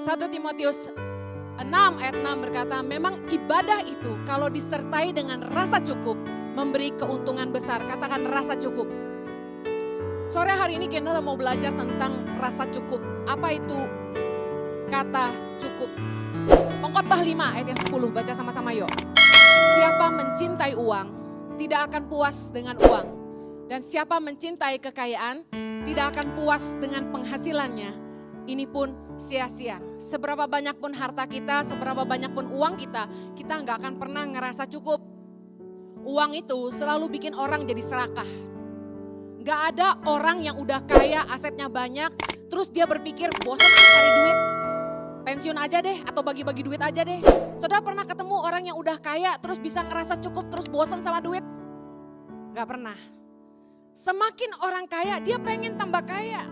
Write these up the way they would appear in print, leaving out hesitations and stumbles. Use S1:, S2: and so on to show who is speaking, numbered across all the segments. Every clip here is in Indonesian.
S1: 1 Timotius 6 ayat 6 berkata, memang ibadah itu kalau disertai dengan rasa cukup memberi keuntungan besar. Katakan rasa cukup. Sore hari ini kita mau belajar tentang rasa cukup. Apa itu kata cukup? Pengkhotbah 5 ayat yang 10, baca sama-sama yuk. Siapa mencintai uang tidak akan puas dengan uang. Dan siapa mencintai kekayaan tidak akan puas dengan penghasilannya. Ini pun sia-sia. Seberapa banyak pun harta kita, seberapa banyak pun uang kita nggak akan pernah ngerasa cukup. Uang itu selalu bikin orang jadi serakah. Nggak ada orang yang udah kaya, asetnya banyak, terus dia berpikir bosan cari duit, pensiun aja deh atau bagi-bagi duit aja deh. Saudara pernah ketemu orang yang udah kaya terus bisa ngerasa cukup terus bosan sama duit? Nggak pernah. Semakin orang kaya dia pengen tambah kaya.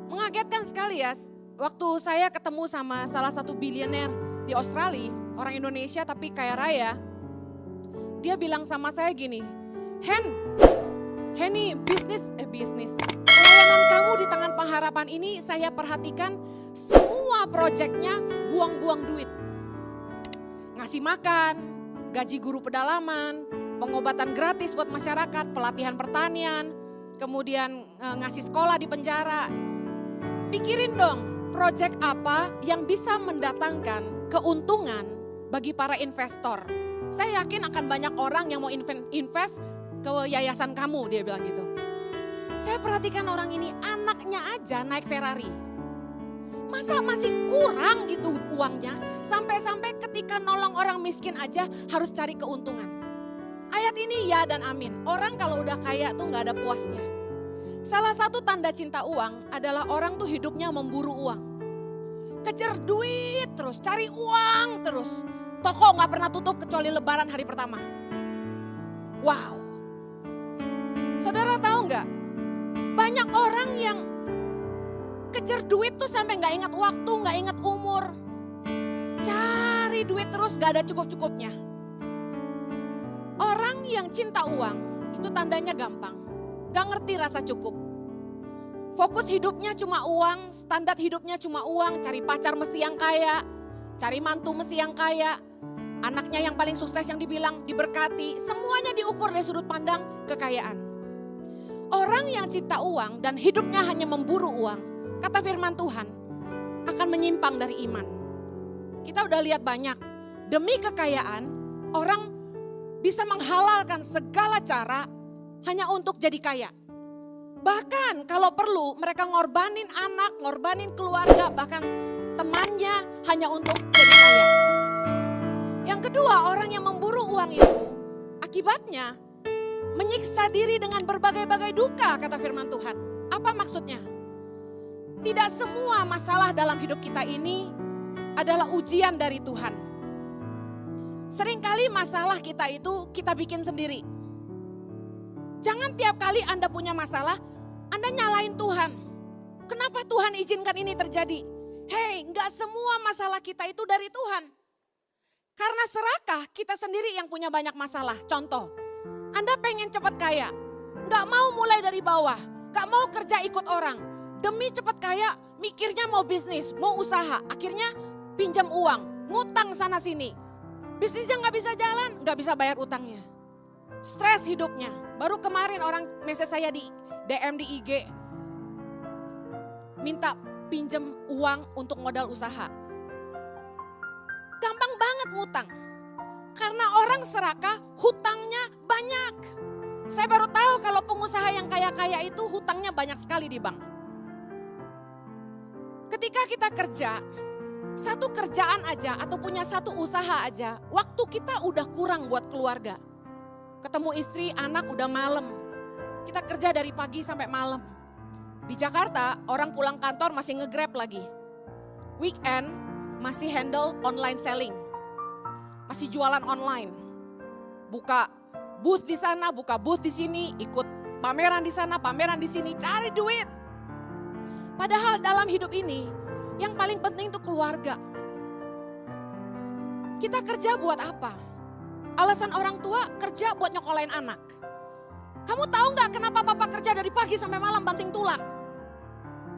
S1: Mengagetkan sekali ya, waktu saya ketemu sama salah satu bilioner di Australia, orang Indonesia tapi kaya raya. Dia bilang sama saya gini, Henny bisnis. Pelayanan kamu di Tangan Pengharapan ini saya perhatikan semua proyeknya buang-buang duit. Ngasih makan, gaji guru pedalaman, pengobatan gratis buat masyarakat, pelatihan pertanian, kemudian ngasih sekolah di penjara. Pikirin dong, proyek apa yang bisa mendatangkan keuntungan bagi para investor. Saya yakin akan banyak orang yang mau invest ke yayasan kamu, dia bilang gitu. Saya perhatikan orang ini, anaknya aja naik Ferrari. Masa masih kurang gitu uangnya, sampai-sampai ketika nolong orang miskin aja harus cari keuntungan. Ayat ini ya dan amin, orang kalau udah kaya tuh gak ada puasnya. Salah satu tanda cinta uang adalah orang tuh hidupnya memburu uang. Kejar duit terus, cari uang terus. Toko gak pernah tutup kecuali lebaran hari pertama. Wow. Saudara tahu gak? Banyak orang yang kejar duit tuh sampai gak ingat waktu, gak ingat umur. Cari duit terus gak ada cukup-cukupnya. Orang yang cinta uang itu tandanya gampang. Gak ngerti rasa cukup. Fokus hidupnya cuma uang, standar hidupnya cuma uang, cari pacar mesti yang kaya, cari mantu mesti yang kaya, anaknya yang paling sukses yang dibilang diberkati, semuanya diukur dari sudut pandang kekayaan. Orang yang cinta uang dan hidupnya hanya memburu uang, kata firman Tuhan, akan menyimpang dari iman. Kita udah lihat banyak, demi kekayaan orang bisa menghalalkan segala cara hanya untuk jadi kaya. Bahkan kalau perlu mereka ngorbanin anak, ngorbanin keluarga, bahkan temannya hanya untuk jadi kaya. Yang kedua, orang yang memburu uang itu akibatnya menyiksa diri dengan berbagai-bagai duka, kata firman Tuhan. Apa maksudnya? Tidak semua masalah dalam hidup kita ini adalah ujian dari Tuhan. Seringkali masalah kita itu kita bikin sendiri. Jangan tiap kali Anda punya masalah, Anda nyalain Tuhan. Kenapa Tuhan izinkan ini terjadi? Hei, gak semua masalah kita itu dari Tuhan. Karena serakah kita sendiri yang punya banyak masalah. Contoh, Anda pengen cepat kaya, gak mau mulai dari bawah, gak mau kerja ikut orang. Demi cepat kaya, mikirnya mau bisnis, mau usaha. Akhirnya pinjam uang, ngutang sana sini. Bisnisnya gak bisa jalan, gak bisa bayar utangnya. Stres hidupnya. Baru kemarin orang message saya di DM di IG. Minta pinjam uang untuk modal usaha. Gampang banget ngutang. Karena orang serakah hutangnya banyak. Saya baru tahu kalau pengusaha yang kaya-kaya itu hutangnya banyak sekali di bank. Ketika kita kerja, satu kerjaan aja atau punya satu usaha aja, waktu kita udah kurang buat keluarga. Ketemu istri, anak udah malam. Kita kerja dari pagi sampai malam. Di Jakarta, orang pulang kantor masih nge-Grab lagi. Weekend masih handle online selling. Masih jualan online. Buka booth di sana, buka booth di sini, ikut pameran di sana, pameran di sini, cari duit. Padahal dalam hidup ini, yang paling penting itu keluarga. Kita kerja buat apa? Alasan orang tua kerja buat nyokolain anak. Kamu tahu nggak kenapa papa kerja dari pagi sampai malam banting tulang?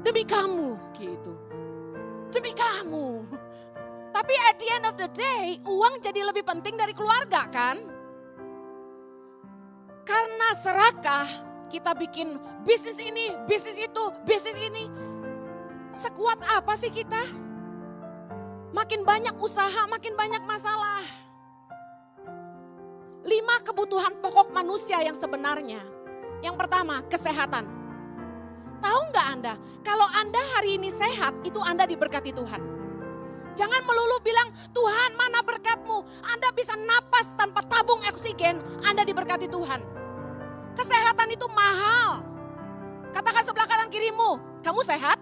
S1: Demi kamu gitu. Demi kamu. keluargamu. Tapi at the end of the day, uang jadi lebih penting dari keluarga kan? Karena serakah, kita bikin bisnis ini, bisnis itu, bisnis ini. Sekuat apa sih kita? Makin banyak usaha, makin banyak masalah. 5 kebutuhan pokok manusia yang sebenarnya. Yang pertama, kesehatan. Tahu nggak Anda? Kalau Anda hari ini sehat, itu Anda diberkati Tuhan. Jangan melulu bilang, Tuhan mana berkat-Mu? Anda bisa napas tanpa tabung oksigen, Anda diberkati Tuhan. Kesehatan itu mahal. Katakan sebelah kanan kirimu, kamu sehat?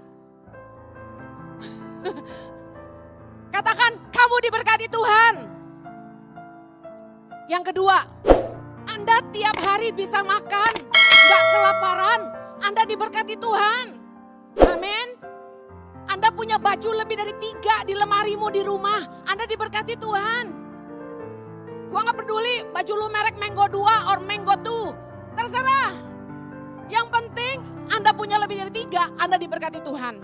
S1: Katakan, kamu diberkati Tuhan. Yang kedua, Anda tiap hari bisa makan, gak kelaparan. Anda diberkati Tuhan. Amin. Anda punya baju lebih dari 3 di lemarimu di rumah. Anda diberkati Tuhan. Gua gak peduli baju lu merek Mango 2 or Mango 2. Terserah. Yang penting Anda punya lebih dari 3, Anda diberkati Tuhan.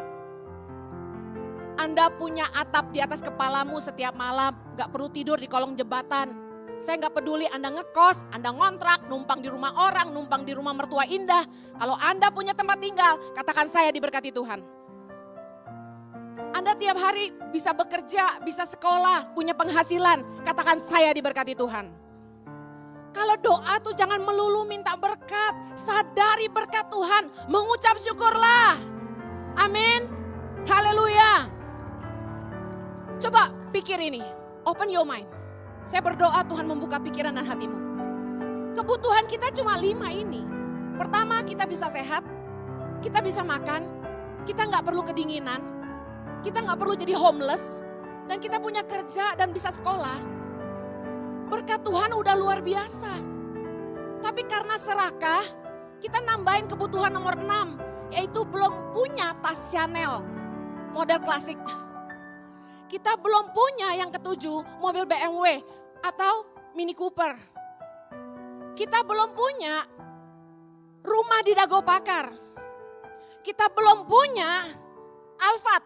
S1: Anda punya atap di atas kepalamu setiap malam, gak perlu tidur di kolong jembatan. Saya gak peduli Anda ngekos, Anda ngontrak, numpang di rumah orang, numpang di rumah mertua indah. Kalau Anda punya tempat tinggal, katakan saya diberkati Tuhan. Anda tiap hari bisa bekerja, bisa sekolah, punya penghasilan, katakan saya diberkati Tuhan. Kalau doa tuh jangan melulu minta berkat, sadari berkat Tuhan, mengucap syukurlah. Amin. Haleluya. Coba pikir ini, open your mind. Saya berdoa Tuhan membuka pikiran dan hatimu. Kebutuhan kita cuma 5 ini. Pertama, kita bisa sehat, kita bisa makan, kita gak perlu kedinginan, kita gak perlu jadi homeless, dan kita punya kerja dan bisa sekolah. Berkat Tuhan udah luar biasa. Tapi karena serakah, kita nambahin kebutuhan nomor 6, yaitu belum punya tas Chanel model klasik. Kita belum punya yang ke-7, mobil BMW atau Mini Cooper. Kita belum punya rumah di Dago Pakar. Kita belum punya Alphard.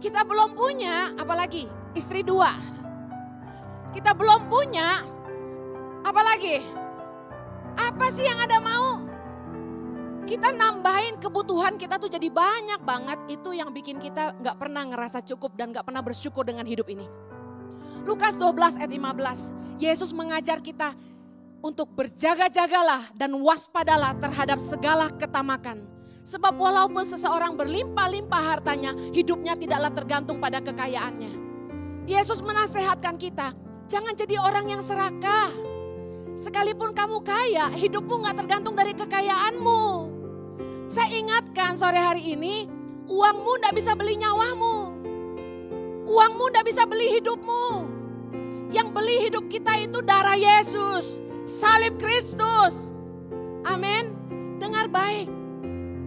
S1: Kita belum punya, apalagi istri 2. Kita belum punya, apalagi? Apa sih yang Anda mau? Kita nambahin kebutuhan kita tuh jadi banyak banget. Itu yang bikin kita gak pernah ngerasa cukup dan gak pernah bersyukur dengan hidup ini. Lukas 12 ayat 15, Yesus mengajar kita untuk berjaga-jagalah dan waspadalah terhadap segala ketamakan. Sebab walaupun seseorang berlimpah-limpah hartanya, hidupnya tidaklah tergantung pada kekayaannya. Yesus menasehatkan kita, jangan jadi orang yang serakah. Sekalipun kamu kaya, hidupmu gak tergantung dari kekayaanmu. Saya ingatkan sore hari ini, uangmu gak bisa beli nyawamu. Uangmu gak bisa beli hidupmu. Yang beli hidup kita itu darah Yesus, salib Kristus. Amin. Dengar baik,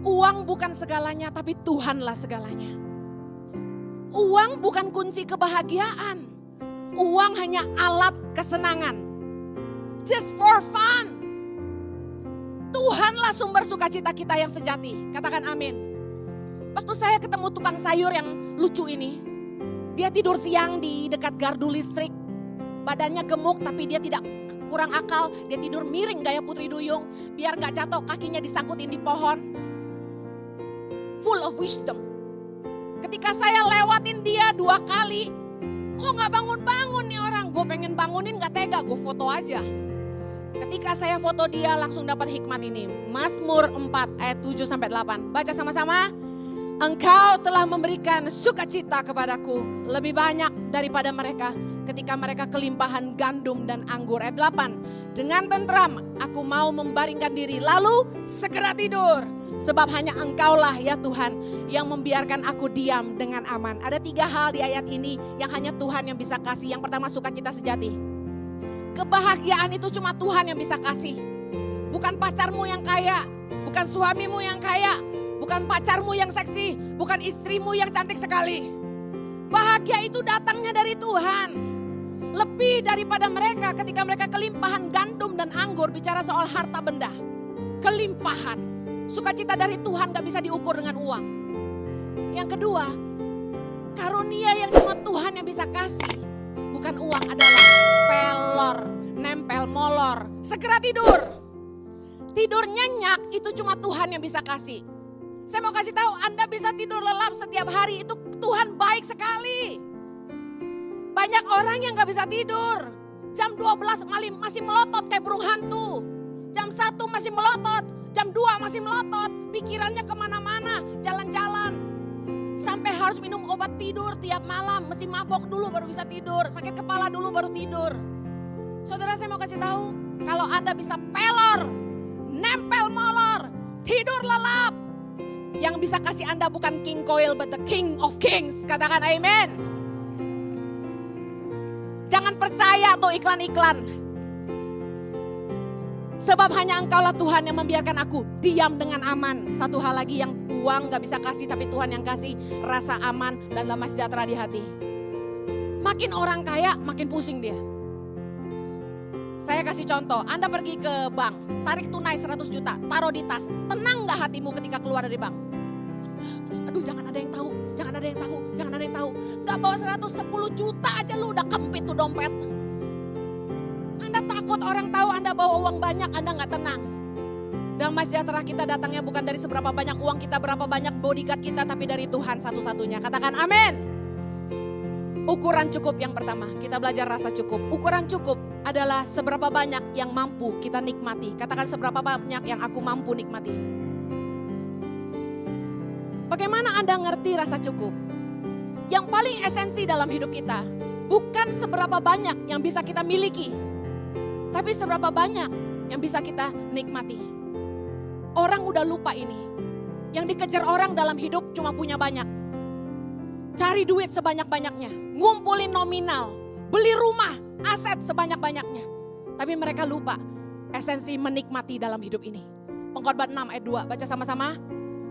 S1: uang bukan segalanya tapi Tuhanlah segalanya. Uang bukan kunci kebahagiaan. Uang hanya alat kesenangan. Just for fun. Tuhanlah sumber sukacita kita yang sejati. Katakan amin. Waktu saya ketemu tukang sayur yang lucu ini. Dia tidur siang di dekat gardu listrik. Badannya gemuk tapi dia tidak kurang akal. Dia tidur miring gaya Putri Duyung. Biar gak jatuh kakinya disangkutin di pohon. Full of wisdom. Ketika saya lewatin dia 2 kali. Kok gak bangun-bangun nih orang? Gue pengen bangunin gak tega, gue foto aja. Ketika saya foto dia langsung dapat hikmat ini. Mazmur 4 ayat 7-8. Baca sama-sama. Engkau telah memberikan sukacita kepadaku lebih banyak daripada mereka. Ketika mereka kelimpahan gandum dan anggur. Ayat 8. Dengan tentram aku mau membaringkan diri lalu segera tidur. Sebab hanya Engkaulah ya Tuhan yang membiarkan aku diam dengan aman. Ada 3 hal di ayat ini yang hanya Tuhan yang bisa kasih. Yang pertama sukacita sejati. Kebahagiaan itu cuma Tuhan yang bisa kasih. Bukan pacarmu yang kaya, bukan suamimu yang kaya, bukan pacarmu yang seksi, bukan istrimu yang cantik sekali. Bahagia itu datangnya dari Tuhan. Lebih daripada mereka ketika mereka kelimpahan gandum dan anggur, bicara soal harta benda. Kelimpahan. Sukacita dari Tuhan gak bisa diukur dengan uang. Yang kedua, Karunia yang cuma Tuhan yang bisa kasih, bukan uang, adalah pelor, nempel molor. Segera tidur. Tidur nyenyak itu cuma Tuhan yang bisa kasih. Saya mau kasih tahu, Anda bisa tidur lelap setiap hari, itu Tuhan baik sekali. Banyak orang yang gak bisa tidur. Jam 12 malam masih melotot kayak burung hantu. Jam 1 masih melotot, jam 2 masih melotot. Pikirannya kemana-mana, jalan-jalan. Sampai harus minum obat tidur tiap malam. Mesti mabok dulu baru bisa tidur, sakit kepala dulu baru tidur. Saudara, saya mau kasih tahu, kalau Anda bisa pelor, nempel molor, tidur lelap, yang bisa kasih Anda bukan King Coil but the King of Kings. Katakan amen. Jangan percaya tuh iklan-iklan. Sebab hanya Engkaulah Tuhan yang membiarkan aku diam dengan aman. Satu hal lagi yang uang gak bisa kasih, tapi Tuhan yang kasih rasa aman dan damai sejahtera di hati. Makin orang kaya makin pusing dia. Saya kasih contoh, Anda pergi ke bank, tarik tunai 100 juta, taruh di tas. Tenang gak hatimu ketika keluar dari bank? Aduh, jangan ada yang tahu, jangan ada yang tahu, jangan ada yang tahu. Gak bawa 110 juta aja lu udah kempit tuh dompet. Anda takut orang tahu Anda bawa uang banyak, Anda gak tenang. Damai sejahtera kita datangnya bukan dari seberapa banyak uang kita, berapa banyak bodyguard kita, tapi dari Tuhan satu-satunya. Katakan amin. Ukuran cukup yang pertama, kita belajar rasa cukup. Ukuran cukup adalah seberapa banyak yang mampu kita nikmati. Katakan, seberapa banyak yang aku mampu nikmati. Bagaimana Anda ngerti rasa cukup? Yang paling esensi dalam hidup kita bukan seberapa banyak yang bisa kita miliki, tapi seberapa banyak yang bisa kita nikmati. Orang udah lupa ini. Yang dikejar orang dalam hidup cuma punya banyak. Cari duit sebanyak-banyaknya, ngumpulin nominal, beli rumah, aset sebanyak-banyaknya. Tapi mereka lupa esensi menikmati dalam hidup ini. Pengkhotbah 6 ayat 2, baca sama-sama.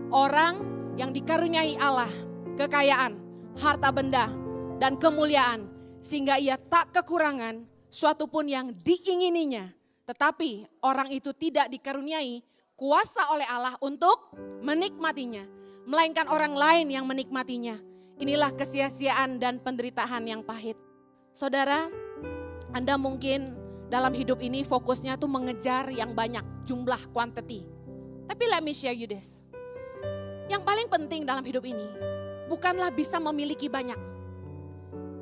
S1: Orang yang dikaruniai Allah, kekayaan, harta benda, dan kemuliaan, sehingga ia tak kekurangan suatu pun yang diingininya. Tetapi orang itu tidak dikaruniai kuasa oleh Allah untuk menikmatinya, melainkan orang lain yang menikmatinya. Inilah kesia-siaan dan penderitaan yang pahit. Saudara, Anda mungkin dalam hidup ini fokusnya tuh mengejar yang banyak, jumlah, quantity. Tapi let me share you this. Yang paling penting dalam hidup ini bukanlah bisa memiliki banyak,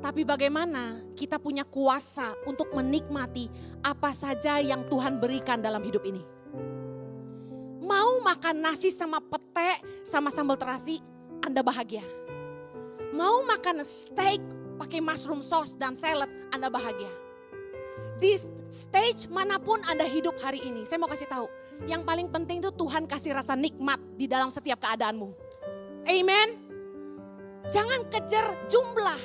S1: tapi bagaimana kita punya kuasa untuk menikmati apa saja yang Tuhan berikan dalam hidup ini. Mau makan nasi sama pete sama sambal terasi, Anda bahagia. Mau makan steak pakai mushroom sauce dan salad, Anda bahagia. Di stage manapun Anda hidup hari ini, saya mau kasih tahu, yang paling penting itu Tuhan kasih rasa nikmat di dalam setiap keadaanmu. Amen. Jangan kejar jumlah.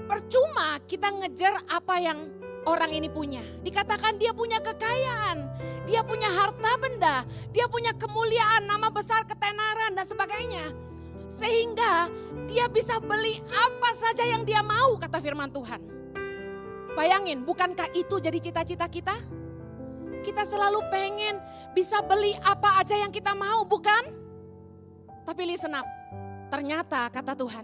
S1: Percuma kita ngejar apa yang orang ini punya. Dikatakan dia punya kekayaan, dia punya harta benda, dia punya kemuliaan, nama besar, ketenaran dan sebagainya. Sehingga dia bisa beli apa saja yang dia mau, kata firman Tuhan. Bayangin, bukankah itu jadi cita-cita kita? Kita selalu pengen bisa beli apa aja yang kita mau, bukan? Tapi listen up, ternyata kata Tuhan,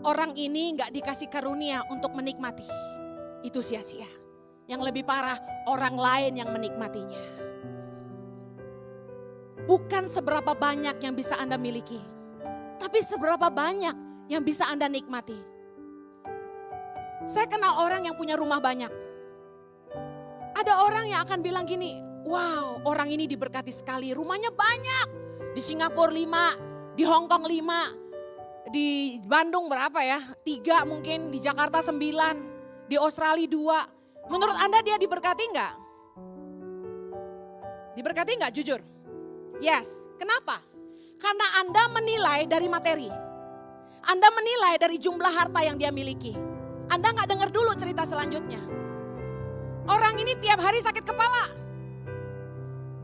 S1: orang ini gak dikasih karunia untuk menikmati. Itu sia-sia. Yang lebih parah, orang lain yang menikmatinya. Bukan seberapa banyak yang bisa Anda miliki, tapi seberapa banyak yang bisa Anda nikmati. Saya kenal orang yang punya rumah banyak. Ada orang yang akan bilang gini, wow, orang ini diberkati sekali, rumahnya banyak. Di Singapura 5, di Hong Kong 5, di Bandung berapa ya? 3 mungkin, di Jakarta 9, di Australia 2. Menurut Anda dia diberkati enggak? Diberkati enggak, jujur? Yes, kenapa? Karena Anda menilai dari materi. Anda menilai dari jumlah harta yang dia miliki. Anda gak dengar dulu cerita selanjutnya. Orang ini tiap hari sakit kepala.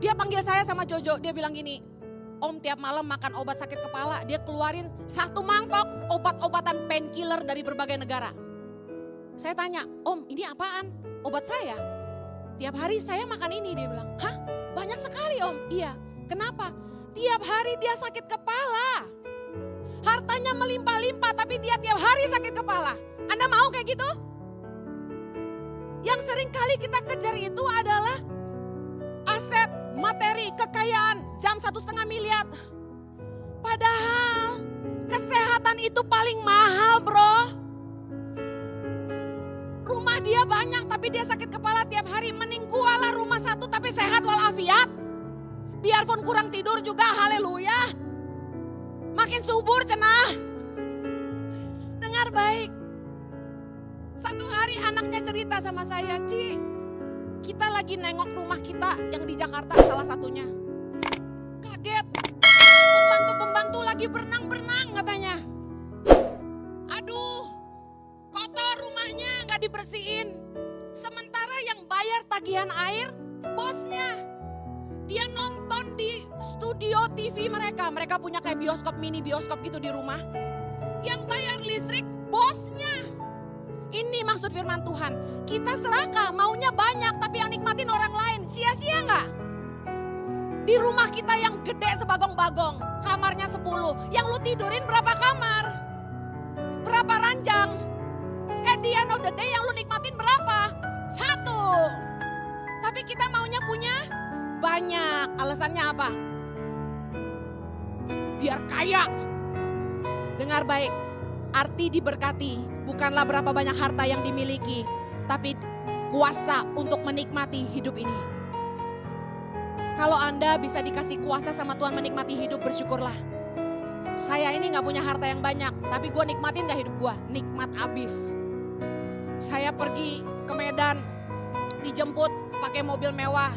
S1: Dia panggil saya sama Jojo, dia bilang gini, Om tiap malam makan obat sakit kepala, dia keluarin 1 mangkok obat-obatan painkiller dari berbagai negara. Saya tanya, Om ini apaan? Obat saya. Tiap hari saya makan ini, dia bilang, hah banyak sekali Om? Iya, kenapa? Tiap hari dia sakit kepala. Hartanya melimpah-limpah tapi dia tiap hari sakit kepala. Anda mau kayak gitu? Yang sering kali kita kejar itu adalah aset, materi, kekayaan, jam 1,5 miliar. Padahal kesehatan itu paling mahal, bro. Rumah dia banyak tapi dia sakit kepala tiap hari. Mending gua lah rumah satu tapi sehat walafiat. Biarpun kurang tidur juga, haleluya. Makin subur cenah. Dengar baik. Satu hari anaknya cerita sama saya, Ci, kita lagi nengok rumah kita yang di Jakarta salah satunya. Kaget, pembantu-pembantu lagi berenang-berenang katanya. Aduh, kotor rumahnya gak dibersihin. Sementara yang bayar tagihan air, bosnya. Dia nonton di studio TV mereka. Mereka punya kayak bioskop, mini bioskop gitu di rumah. Yang bayar listrik, bosnya. Ini maksud firman Tuhan. Kita serakah, maunya banyak tapi yang nikmatin orang lain. Sia-sia gak? Di rumah kita yang gede sebagong-bagong, kamarnya 10. Yang lu tidurin berapa kamar? Berapa ranjang? At the end of the day yang lu nikmatin berapa? 1. Tapi kita maunya punya banyak. Alasannya apa? Biar kaya. Dengar baik, arti diberkati bukanlah berapa banyak harta yang dimiliki, tapi kuasa untuk menikmati hidup ini. Kalau Anda bisa dikasih kuasa sama Tuhan menikmati hidup, bersyukurlah. Saya ini gak punya harta yang banyak, tapi gue nikmatin gak hidup gue? Nikmat abis. Saya pergi ke Medan, dijemput pakai mobil mewah.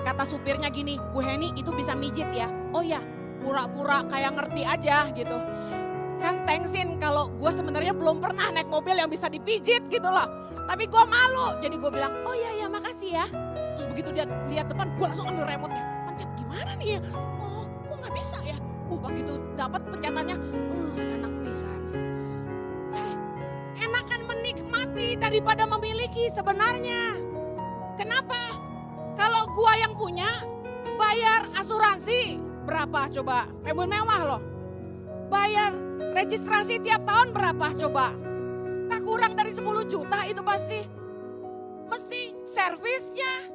S1: Kata supirnya gini, Bu Heni itu bisa mijit ya? Oh ya, pura-pura kayak ngerti aja gitu. Kan thanksin kalau gue sebenarnya belum pernah naik mobil yang bisa dipijit gitu loh. Tapi gue malu, jadi gue bilang, oh ya makasih ya. Terus begitu dia lihat depan, gue langsung ambil remote-nya. Pencet gimana nih ya? Oh, kok gak bisa ya? Begitu dapat pencetannya, enak pisan. Enakan menikmati daripada memiliki sebenarnya. Kenapa? Kalau gue yang punya, bayar asuransi berapa coba? Mobil mewah loh. Bayar registrasi tiap tahun berapa coba? Tak kurang dari 10 juta itu pasti. Mesti servisnya,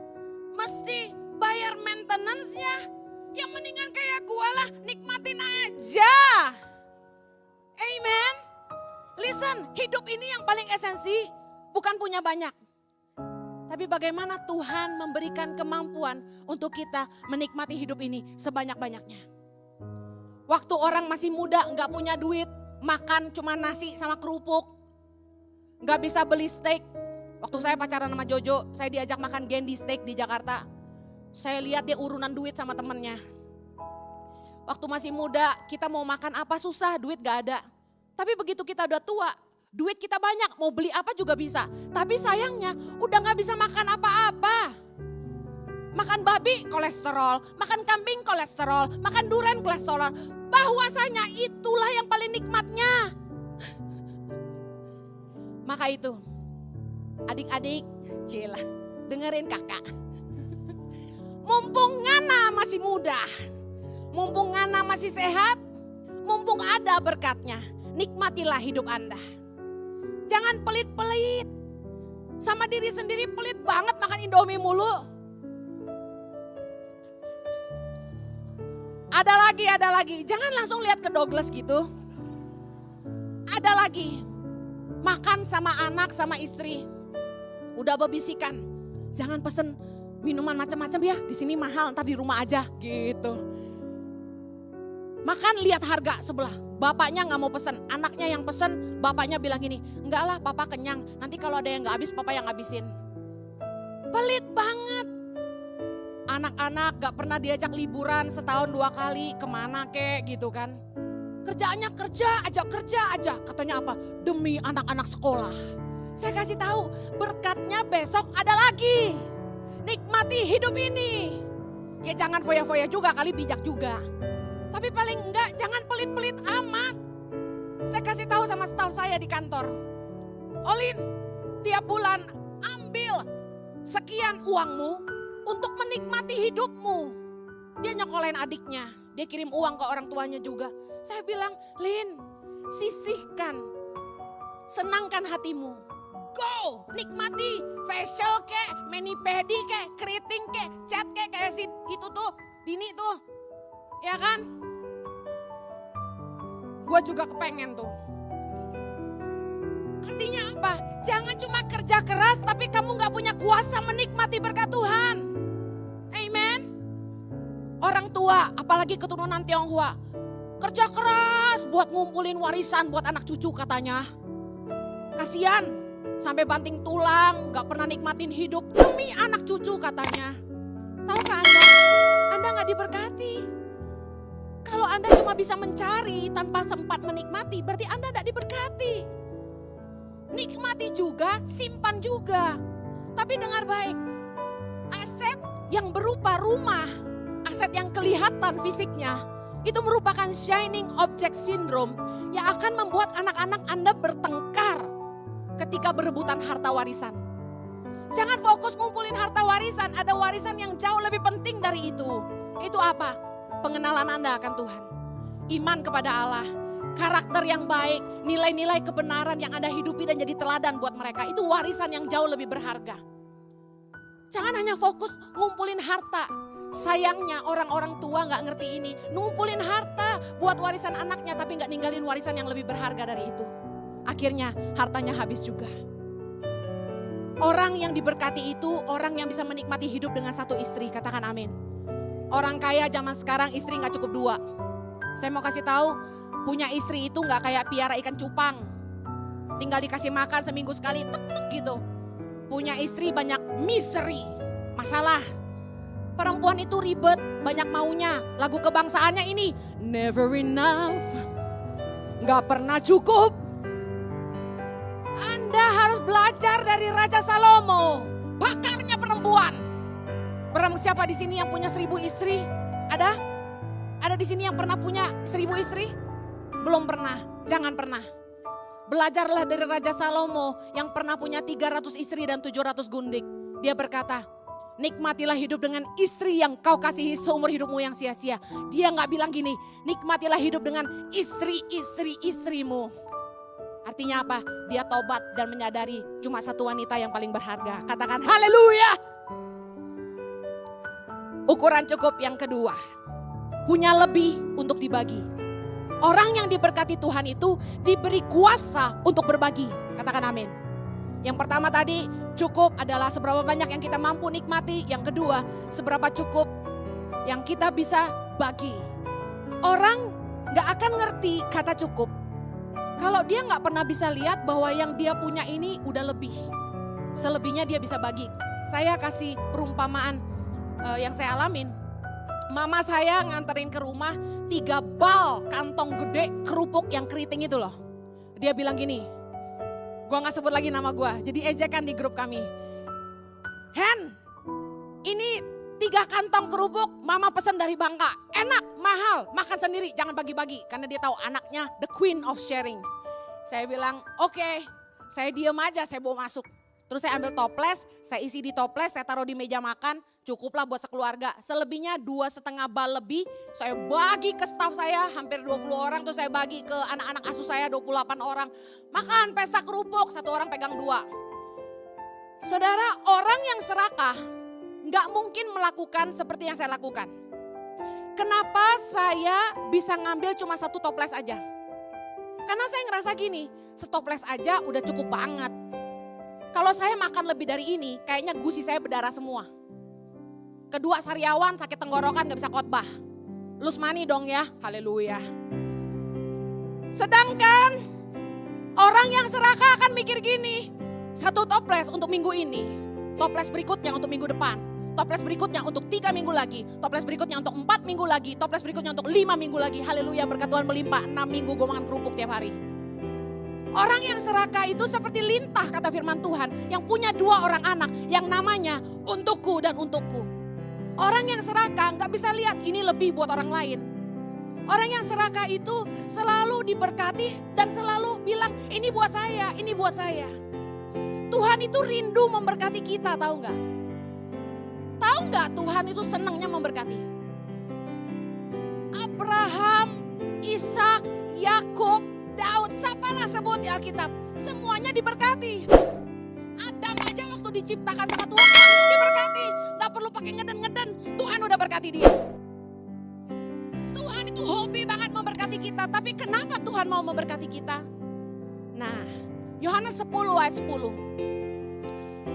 S1: mesti bayar maintenance-nya. Yang mendingan kayak gue lah, nikmatin aja. Amen. Listen, hidup ini yang paling esensi bukan punya banyak. Tapi bagaimana Tuhan memberikan kemampuan untuk kita menikmati hidup ini sebanyak-banyaknya. Waktu orang masih muda gak punya duit, makan cuma nasi sama kerupuk. Gak bisa beli steak. Waktu saya pacaran sama Jojo, saya diajak makan Gendi steak di Jakarta. Saya lihat dia urunan duit sama temennya. Waktu masih muda, kita mau makan apa susah, duit gak ada. Tapi begitu kita udah tua, duit kita banyak, mau beli apa juga bisa. Tapi sayangnya udah gak bisa makan apa-apa. Makan babi kolesterol, makan kambing kolesterol, makan durian kolesterol. Bahwasanya itulah yang paling nikmatnya. Maka itu, adik-adik, cila, dengerin kakak. Mumpung Ngana masih muda, mumpung Ngana masih sehat, mumpung ada berkatnya, nikmatilah hidup Anda. Jangan pelit-pelit. Sama diri sendiri pelit banget makan Indomie mulu. Ada lagi. Jangan langsung lihat ke Douglas gitu. Ada lagi. Makan sama anak, sama istri. Udah bebisikan. Jangan pesen minuman macam-macam ya. Di sini mahal, ntar di rumah aja gitu. Makan lihat harga sebelah. Bapaknya gak mau pesen, anaknya yang pesen, bapaknya bilang gini, enggak lah papa kenyang, nanti kalau ada yang gak habis papa yang habisin. Pelit banget. Anak-anak gak pernah diajak liburan setahun 2 kali, kemana kek gitu kan. Kerjaannya kerja aja, katanya apa? Demi anak-anak sekolah. Saya kasih tahu, berkatnya besok ada lagi. Nikmati hidup ini. Ya jangan foya-foya juga, kali bijak juga. Tapi paling enggak jangan pelit-pelit amat. Saya kasih tahu sama staf saya di kantor. Olin, tiap bulan ambil sekian uangmu untuk menikmati hidupmu. Dia nyokolain adiknya. Dia kirim uang ke orang tuanya juga. Saya bilang, Lin, sisihkan, senangkan hatimu. Go, nikmati facial kek, mani-pedi kek, keriting kek, cat kek, kayak si itu tuh, Dini tuh. Ya kan? Gue juga kepengen tuh. Artinya apa? Jangan cuma kerja keras tapi kamu gak punya kuasa menikmati berkat Tuhan. Amen. Orang tua, apalagi keturunan Tionghoa, kerja keras buat ngumpulin warisan buat anak cucu katanya. Kasian, sampai banting tulang, gak pernah nikmatin hidup demi anak cucu katanya. Tahukah Anda? Anda gak diberkati. Kalau Anda cuma bisa mencari tanpa sempat menikmati, berarti Anda gak diberkati. Nikmati juga, simpan juga. Tapi dengar baik, aset yang berupa rumah, aset yang kelihatan fisiknya, itu merupakan shining object syndrome yang akan membuat anak-anak Anda bertengkar ketika berebutan harta warisan. Jangan fokus ngumpulin harta warisan, ada warisan yang jauh lebih penting dari itu. Itu apa? Pengenalan Anda akan Tuhan. Iman kepada Allah, karakter yang baik, nilai-nilai kebenaran yang Anda hidupi dan jadi teladan buat mereka. Itu warisan yang jauh lebih berharga. Jangan hanya fokus ngumpulin harta. Sayangnya orang-orang tua gak ngerti ini. Ngumpulin harta buat warisan anaknya tapi gak ninggalin warisan yang lebih berharga dari itu. Akhirnya hartanya habis juga. Orang yang diberkati itu orang yang bisa menikmati hidup dengan satu istri. Katakan amin. Orang kaya zaman sekarang istri gak cukup 2. Saya mau kasih tahu, punya istri itu gak kayak piara ikan cupang. Tinggal dikasih makan seminggu sekali, tek-tek gitu. Punya istri banyak misery, masalah. Perempuan itu ribet, banyak maunya. Lagu kebangsaannya ini, never enough, gak pernah cukup. Anda harus belajar dari Raja Salomo, bakarnya perempuan. Siapa di sini yang punya 1000 istri? Ada? Ada di sini yang pernah punya 1000 istri? Belum pernah, jangan pernah. Belajarlah dari Raja Salomo yang pernah punya 300 istri dan 700 gundik. Dia berkata, nikmatilah hidup dengan istri yang kau kasihi seumur hidupmu yang sia-sia. Dia gak bilang gini, nikmatilah hidup dengan istri-istri-istrimu. Artinya apa? Dia tobat dan menyadari cuma satu wanita yang paling berharga. Katakan haleluya. Ukuran cukup yang kedua, punya lebih untuk dibagi. Orang yang diberkati Tuhan itu diberi kuasa untuk berbagi. Katakan amin. Yang pertama tadi, cukup adalah seberapa banyak yang kita mampu nikmati. Yang kedua, seberapa cukup yang kita bisa bagi. Orang gak akan ngerti kata cukup kalau dia gak pernah bisa lihat bahwa yang dia punya ini udah lebih. Selebihnya dia bisa bagi. Saya kasih perumpamaan yang saya alamin. Mama saya nganterin ke rumah 3 bal kantong gede kerupuk yang keriting itu loh. Dia bilang gini, gua gak sebut lagi nama gua, jadi ejekan di grup kami. Hen, ini 3 kantong kerupuk mama pesan dari Bangka. Enak, mahal, makan sendiri, jangan bagi-bagi. Karena dia tahu anaknya the queen of sharing. Saya bilang, oke, saya diem aja, saya bawa masuk. Terus saya ambil toples, saya isi di toples, saya taruh di meja makan, cukuplah buat sekeluarga. Selebihnya 2,5 bal lebih, saya bagi ke staf saya hampir 20 orang, terus saya bagi ke anak-anak asuh saya 28 orang. Makan pesta kerupuk, 1 orang pegang 2. Saudara, orang yang serakah gak mungkin melakukan seperti yang saya lakukan. Kenapa saya bisa ngambil cuma 1 toples aja? Karena saya ngerasa gini, setoples aja udah cukup banget. Kalau saya makan lebih dari ini, kayaknya gusi saya berdarah semua. Kedua sariawan sakit tenggorokan gak bisa khotbah. Lose money dong ya, haleluya. Sedangkan orang yang serakah akan mikir gini, 1 toples untuk minggu ini, toples berikutnya untuk minggu depan, toples berikutnya untuk 3 minggu lagi, toples berikutnya untuk 4 minggu lagi, toples berikutnya untuk 5 minggu lagi. Haleluya, berkat Tuhan melimpah, 6 minggu gue makan kerupuk tiap hari. Orang yang serakah itu seperti lintah kata firman Tuhan yang punya 2 orang anak yang namanya untukku dan untukku. Orang yang serakah gak bisa lihat ini lebih buat orang lain. Orang yang serakah itu selalu diberkati dan selalu bilang ini buat saya, ini buat saya. Tuhan itu rindu memberkati kita, tahu gak? Tahu gak Tuhan itu senangnya memberkati? Abraham, Ishak, Yakub, Daud, siapalah sebut di Alkitab, semuanya diberkati. Adam aja waktu diciptakan sama Tuhan diberkati, gak perlu pakai ngeden-ngeden, Tuhan udah berkati dia. Tuhan itu hobi banget memberkati kita, tapi kenapa Tuhan mau memberkati kita? Nah, Yohanes 10 ayat 10.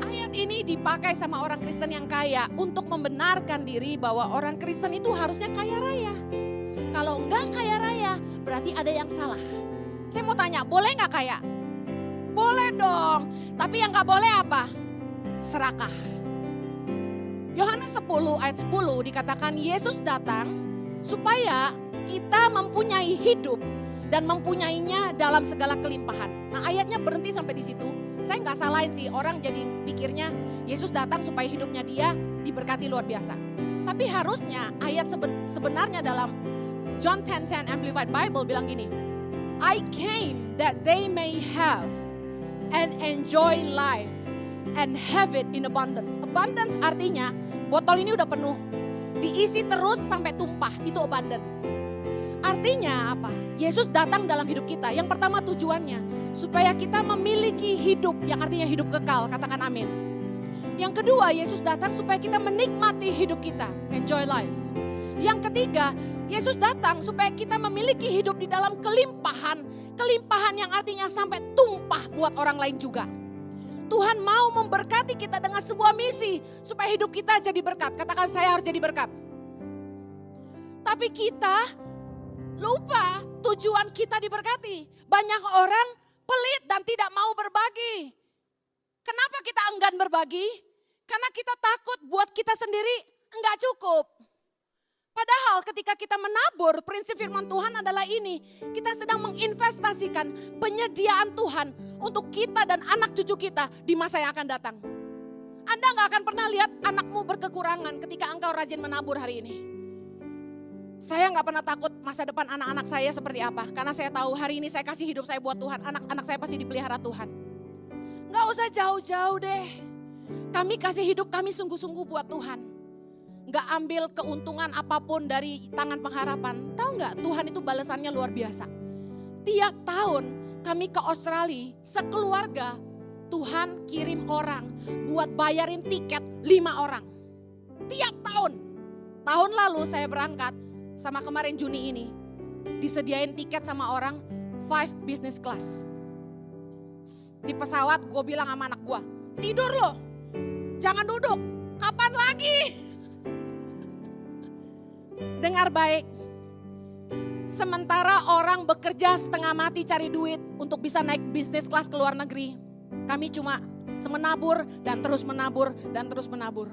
S1: Ayat ini dipakai sama orang Kristen yang kaya untuk membenarkan diri bahwa orang Kristen itu harusnya kaya raya. Kalau enggak kaya raya, berarti ada yang salah. Saya mau tanya, boleh nggak kaya? Boleh dong, tapi yang nggak boleh apa? Serakah. Yohanes 10 ayat 10 dikatakan Yesus datang supaya kita mempunyai hidup dan mempunyainya dalam segala kelimpahan. Nah ayatnya berhenti sampai di situ. Saya nggak salahin sih, orang jadi pikirnya Yesus datang supaya hidupnya dia diberkati luar biasa. Tapi harusnya ayat sebenarnya dalam John 10:10 Amplified Bible bilang gini, I came that they may have and enjoy life and have it in abundance. Abundance artinya botol ini udah penuh, diisi terus sampai tumpah, itu abundance. Artinya apa? Yesus datang dalam hidup kita. Yang pertama tujuannya supaya kita memiliki hidup yang artinya hidup kekal, katakan amin. Yang kedua, Yesus datang supaya kita menikmati hidup kita, enjoy life. Yang ketiga, Yesus datang supaya kita memiliki hidup di dalam kelimpahan. Kelimpahan yang artinya sampai tumpah buat orang lain juga. Tuhan mau memberkati kita dengan sebuah misi supaya hidup kita jadi berkat. Katakan saya harus jadi berkat. Tapi kita lupa tujuan kita diberkati. Banyak orang pelit dan tidak mau berbagi. Kenapa kita enggan berbagi? Karena kita takut buat kita sendiri enggak cukup. Padahal ketika kita menabur, prinsip firman Tuhan adalah ini. Kita sedang menginvestasikan penyediaan Tuhan untuk kita dan anak cucu kita di masa yang akan datang. Anda gak akan pernah lihat anakmu berkekurangan ketika engkau rajin menabur hari ini. Saya gak pernah takut masa depan anak-anak saya seperti apa. Karena saya tahu hari ini saya kasih hidup saya buat Tuhan. Anak-anak saya pasti dipelihara Tuhan. Gak usah jauh-jauh deh. Kami kasih hidup kami sungguh-sungguh buat Tuhan. Gak ambil keuntungan apapun dari tangan pengharapan. Tahu gak Tuhan itu balasannya luar biasa. Tiap tahun kami ke Australia sekeluarga Tuhan kirim orang buat bayarin tiket 5 orang. Tiap tahun. Tahun lalu saya berangkat sama kemarin Juni ini. Disediain tiket sama orang 5 business class. Di pesawat gue bilang sama anak gue, tidur loh, jangan duduk, kapan lagi? Dengar baik, sementara orang bekerja setengah mati cari duit untuk bisa naik bisnis kelas ke luar negeri, kami cuma menabur dan terus menabur dan terus menabur.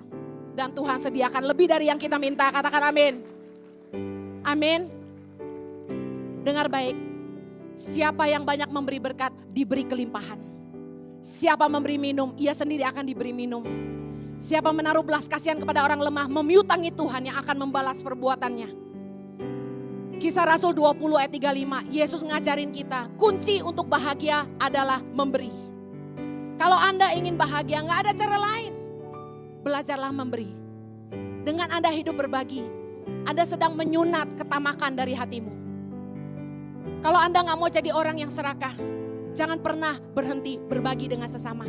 S1: Dan Tuhan sediakan lebih dari yang kita minta, katakan amin. Amin. Dengar baik, siapa yang banyak memberi berkat diberi kelimpahan. Siapa memberi minum, ia sendiri akan diberi minum. Siapa menaruh belas kasihan kepada orang lemah, memiutangi Tuhan yang akan membalas perbuatannya. Kisah Rasul 20 ayat 35, Yesus ngajarin kita, kunci untuk bahagia adalah memberi. Kalau Anda ingin bahagia, gak ada cara lain. Belajarlah memberi. Dengan Anda hidup berbagi, Anda sedang menyunat ketamakan dari hatimu. Kalau Anda gak mau jadi orang yang serakah, jangan pernah berhenti berbagi dengan sesama.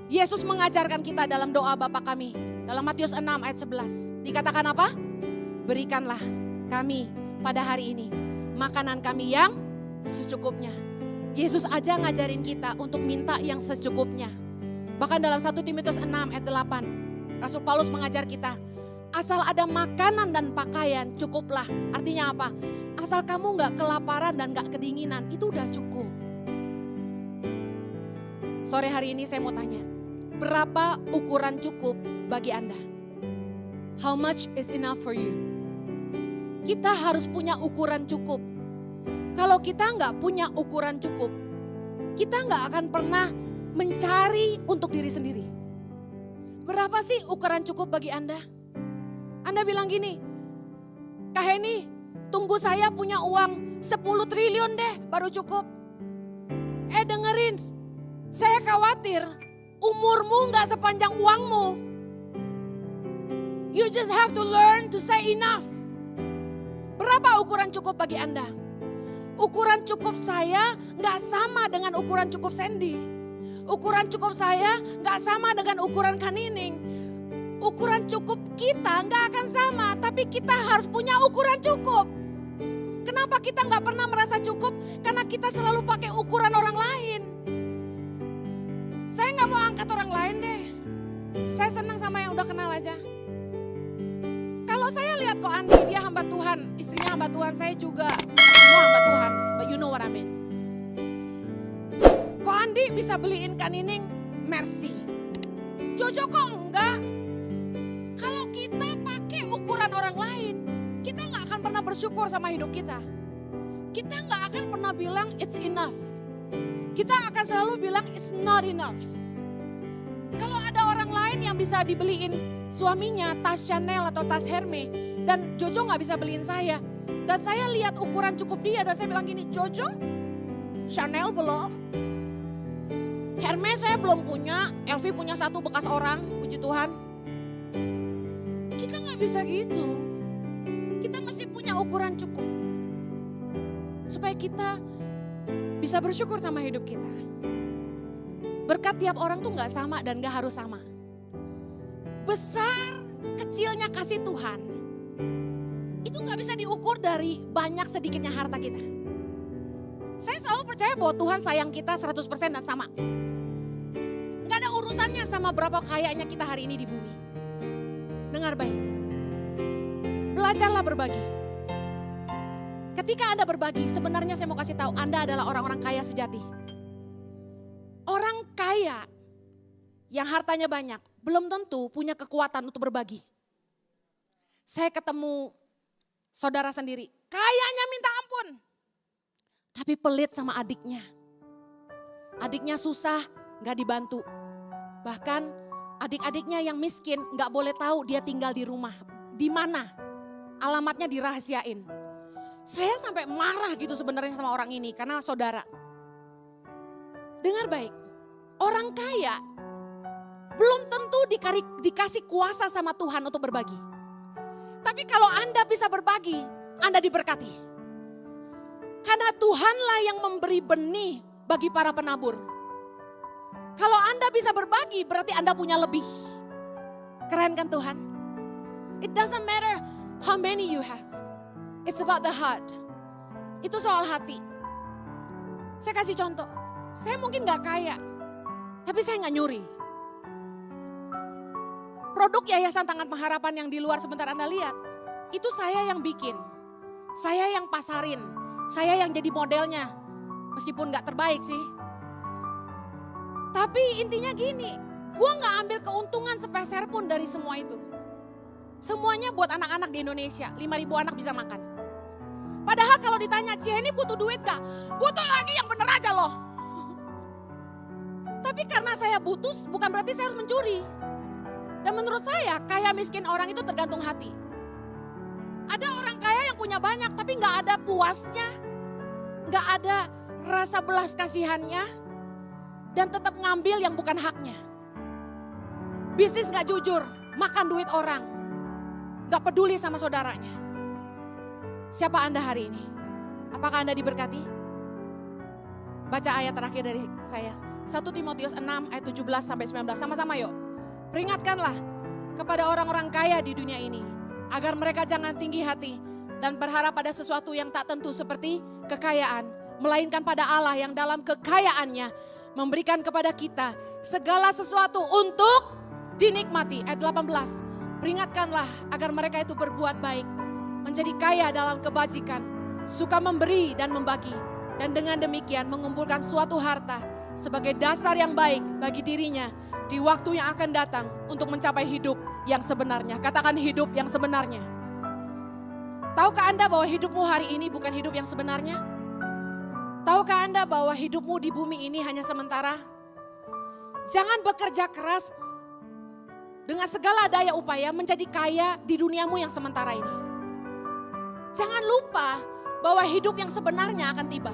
S1: Yesus mengajarkan kita dalam doa Bapa kami. Dalam Matius 6 ayat 11. Dikatakan apa? Berikanlah kami pada hari ini makanan kami yang secukupnya. Yesus aja ngajarin kita untuk minta yang secukupnya. Bahkan dalam 1 Timotius 6 ayat 8. Rasul Paulus mengajar kita. Asal ada makanan dan pakaian cukuplah. Artinya apa? Asal kamu gak kelaparan dan gak kedinginan, itu udah cukup. Sore hari ini saya mau tanya, berapa ukuran cukup bagi Anda? How much is enough for you? Kita harus punya ukuran cukup. Kalau kita nggak punya ukuran cukup, kita nggak akan pernah mencari untuk diri sendiri. Berapa sih ukuran cukup bagi Anda? Anda bilang gini, Kak Heni, tunggu saya punya uang 10 triliun deh baru cukup. Dengerin, saya khawatir umurmu gak sepanjang uangmu. You just have to learn to say enough. Berapa ukuran cukup bagi Anda? Ukuran cukup saya gak sama dengan ukuran cukup Sandy. Ukuran cukup saya gak sama dengan ukuran Kanining. Ukuran cukup kita gak akan sama, tapi kita harus punya ukuran cukup. Kenapa kita gak pernah merasa cukup? Karena kita selalu pakai ukuran orang lain. Saya gak mau angkat orang lain deh. Saya senang sama yang udah kenal aja. Kalau saya lihat kok Andi, dia hamba Tuhan, istrinya hamba Tuhan, saya juga semua hamba Tuhan, but you know what I mean. Kok Andi bisa beliin Kanining Mercy, Jojo kok enggak? Kalau kita pakai ukuran orang lain, kita gak akan pernah bersyukur sama hidup kita. Kita gak akan pernah bilang it's enough. Kita akan selalu bilang it's not enough. Kalau ada orang lain yang bisa dibeliin suaminya tas Chanel atau tas Hermes dan Jojo gak bisa beliin saya. Dan saya lihat ukuran cukup dia dan saya bilang gini, Jojo Chanel belum. Hermes saya belum punya, LV punya satu bekas orang, puji Tuhan. Kita gak bisa gitu. Kita mesti punya ukuran cukup. Supaya kita bisa bersyukur sama hidup kita. Berkat tiap orang tuh gak sama dan gak harus sama. Besar kecilnya kasih Tuhan itu gak bisa diukur dari banyak sedikitnya harta kita. Saya selalu percaya bahwa Tuhan sayang kita 100% dan sama. Gak ada urusannya sama berapa kayanya kita hari ini di bumi. Dengar baik, belajarlah berbagi. Ketika Anda berbagi, sebenarnya saya mau kasih tahu Anda adalah orang-orang kaya sejati. Orang kaya yang hartanya banyak belum tentu punya kekuatan untuk berbagi. Saya ketemu saudara sendiri, kayanya minta ampun. Tapi pelit sama adiknya. Adiknya susah, gak dibantu. Bahkan adik-adiknya yang miskin gak boleh tahu dia tinggal di rumah. Di mana? Alamatnya dirahasiain. Saya sampai marah gitu sebenarnya sama orang ini karena saudara. Dengar baik, orang kaya belum tentu dikasih kuasa sama Tuhan untuk berbagi. Tapi kalau Anda bisa berbagi, Anda diberkati. Karena Tuhanlah yang memberi benih bagi para penabur. Kalau Anda bisa berbagi, berarti Anda punya lebih. Keren kan Tuhan? It doesn't matter how many you have. It's about the heart. Itu soal hati. Saya kasih contoh. Saya mungkin gak kaya, tapi saya gak nyuri. Produk Yayasan Tangan Pengharapan yang di luar sebentar Anda lihat, itu saya yang bikin. Saya yang pasarin, saya yang jadi modelnya. Meskipun gak terbaik sih. Tapi intinya gini, gue gak ambil keuntungan sepeser pun dari semua itu. Semuanya buat anak-anak di Indonesia, 5.000 anak bisa makan. Padahal kalau ditanya, Cie ini butuh duit gak? Butuh lagi yang bener aja loh. Tapi karena saya butuh bukan berarti saya harus mencuri. Dan menurut saya kaya miskin orang itu tergantung hati. Ada orang kaya yang punya banyak tapi gak ada puasnya. Gak ada rasa belas kasihannya. Dan tetap ngambil yang bukan haknya. Bisnis gak jujur, makan duit orang. Gak peduli sama saudaranya. Siapa Anda hari ini? Apakah Anda diberkati? Baca ayat terakhir dari saya. 1 Timotius 6 ayat 17 sampai 19. Sama-sama yuk. Peringatkanlah kepada orang-orang kaya di dunia ini. Agar mereka jangan tinggi hati. Dan berharap pada sesuatu yang tak tentu seperti kekayaan. Melainkan pada Allah yang dalam kekayaannya memberikan kepada kita segala sesuatu untuk dinikmati. Ayat 18. Peringatkanlah agar mereka itu berbuat baik. Menjadi kaya dalam kebajikan. Suka memberi dan membagi. Dan dengan demikian mengumpulkan suatu harta sebagai dasar yang baik bagi dirinya di waktu yang akan datang untuk mencapai hidup yang sebenarnya. Katakan hidup yang sebenarnya. Tahukah Anda bahwa hidupmu hari ini bukan hidup yang sebenarnya? Tahukah Anda bahwa hidupmu di bumi ini hanya sementara? Jangan bekerja keras dengan segala daya upaya menjadi kaya di duniamu yang sementara ini. Jangan lupa bahwa hidup yang sebenarnya akan tiba.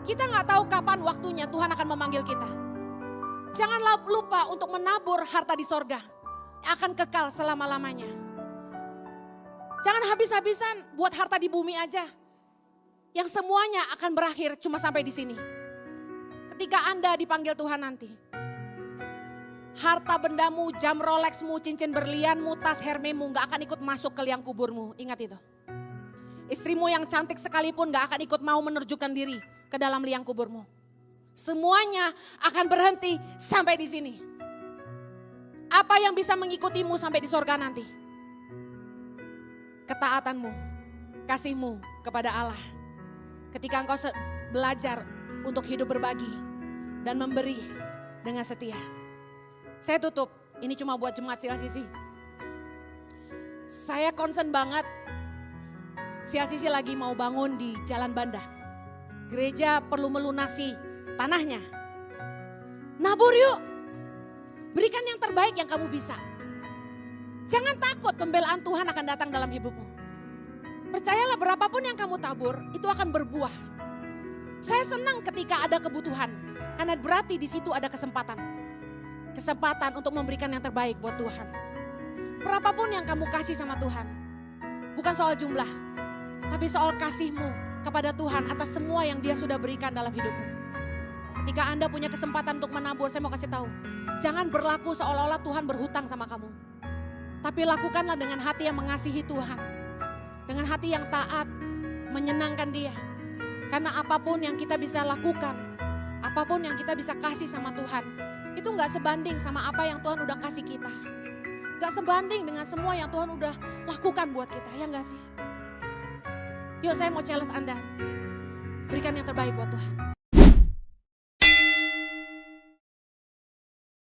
S1: Kita gak tahu kapan waktunya Tuhan akan memanggil kita. Janganlah lupa untuk menabur harta di sorga yang akan kekal selama-lamanya. Jangan habis-habisan buat harta di bumi aja. Yang semuanya akan berakhir cuma sampai di sini. Ketika Anda dipanggil Tuhan nanti. Harta bendamu, jam Rolexmu, cincin berlianmu, tas Hermemu gak akan ikut masuk ke liang kuburmu. Ingat itu. Istrimu yang cantik sekalipun gak akan ikut mau menerjunkan diri ke dalam liang kuburmu. Semuanya akan berhenti sampai di sini. Apa yang bisa mengikutimu sampai di sorga nanti? Ketaatanmu, kasihmu kepada Allah. Ketika engkau belajar untuk hidup berbagi dan memberi dengan setia. Saya tutup, ini cuma buat jemaat CLCC. Saya concern banget, CLCC lagi mau bangun di Jalan Banda. Gereja perlu melunasi tanahnya. Nabur yuk, berikan yang terbaik yang kamu bisa. Jangan takut pembelaan Tuhan akan datang dalam hidupmu. Percayalah berapapun yang kamu tabur, itu akan berbuah. Saya senang ketika ada kebutuhan, karena berarti di situ ada kesempatan. Kesempatan untuk memberikan yang terbaik buat Tuhan. Berapapun yang kamu kasih sama Tuhan, bukan soal jumlah, tapi soal kasihmu kepada Tuhan atas semua yang Dia sudah berikan dalam hidupmu. Ketika Anda punya kesempatan untuk menabur, saya mau kasih tahu, jangan berlaku seolah-olah Tuhan berhutang sama kamu. Tapi lakukanlah dengan hati yang mengasihi Tuhan, dengan hati yang taat, menyenangkan Dia. Karena apapun yang kita bisa lakukan, apapun yang kita bisa kasih sama Tuhan, itu gak sebanding sama apa yang Tuhan udah kasih kita. Gak sebanding dengan semua yang Tuhan udah lakukan buat kita, ya gak sih? Yuk saya mau challenge Anda, berikan yang terbaik buat Tuhan.